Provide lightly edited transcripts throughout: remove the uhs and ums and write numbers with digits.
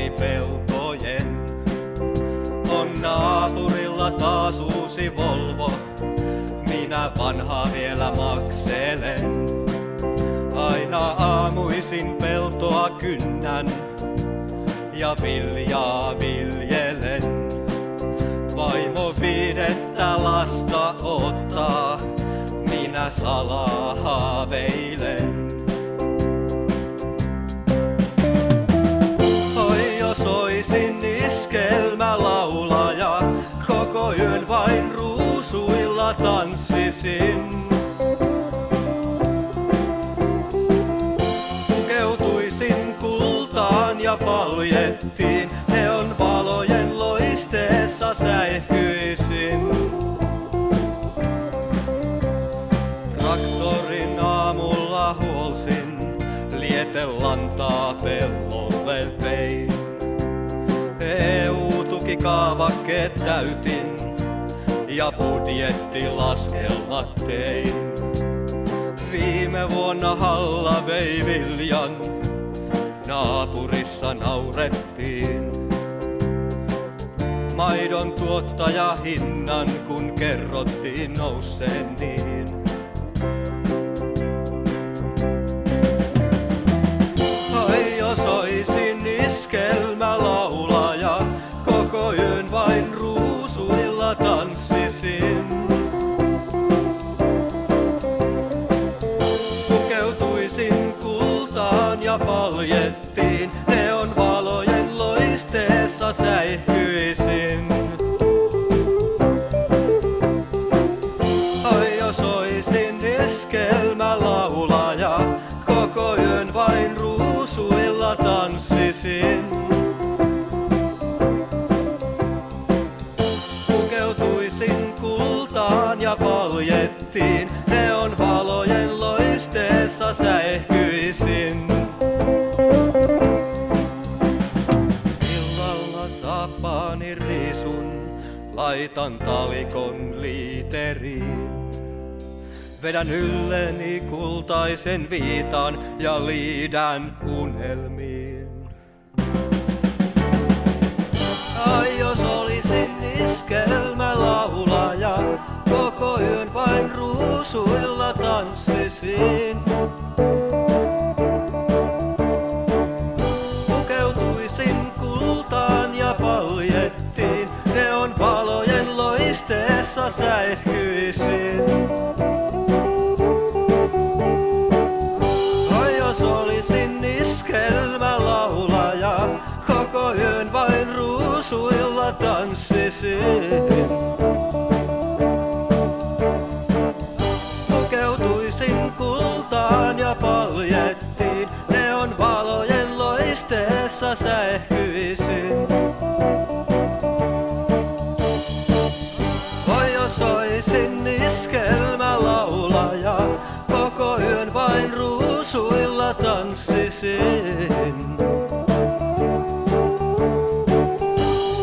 yli peltojen. On naapurilla taas uusi Volvo, minä vanha vielä makselen. Aina aamuisin peltoa kynnän ja viljaa viljelen. Vaimo 5 lasta ottaa, minä salaa haaveilen. Oi jos oisin iskelmälaulaja, koko yön vain ruusuilla tanssisin. Pukeutuisin kultaan ja paljettiin, neon valojen loisteessa säihkyisin. Traktorin aamulla huolsin, lietelantaa pellolle vein. EU-tukikaavakkeet täytin ja budjettilaskelmat tein. Viime vuonna Halla vei viljan, naapurissa naurettiin. Maidon tuottaja hinnan, kun kerrottiin nousseen niin. Ai jos oisin iskelmälaulaja, koko yön vain ruusuilla tanssisin. Pukeutuisin kultaan ja paljettiin, neon valojen loisteessa säihkyisin. Ai jos oisin iskelmälaulaja, koko yön vain ruusuilla tanssisin. Pukeutuisin kultaan ja paljettiin, neon valojen loisteessa säihkyisin. Illalla saappaani riisun, laitan talikon liiteriin. Vedän ylleni kultaisen viitan ja liidän unelmiin. Ai jos olisin iskelmälaulaja, koko yön vain ruusuilla tanssisin. Pukeutuisin kultaan ja paljettiin, neon valojen loisteessa säihkyisin. Ai jos olisin iskelmälaulaja, koko yön vain ruusuilla tanssisin. Pukeutuisin kultaan ja paljettiin, neon valojen loisteessa säihkyisin. Oi jos oisin iskelmälaulaja, koko yön vain ruusuilla tanssisin.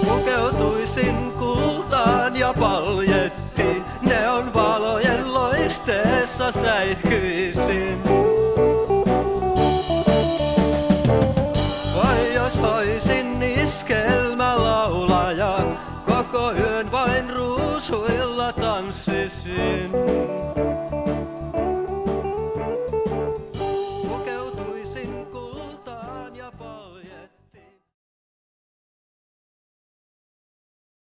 Pukeutuisin kultaan ja paljettiin, neon valojen loisteessa säihkyisin. Vai jos oisin iskelmälaulaja, koko yön vain ruusuilla tanssisin.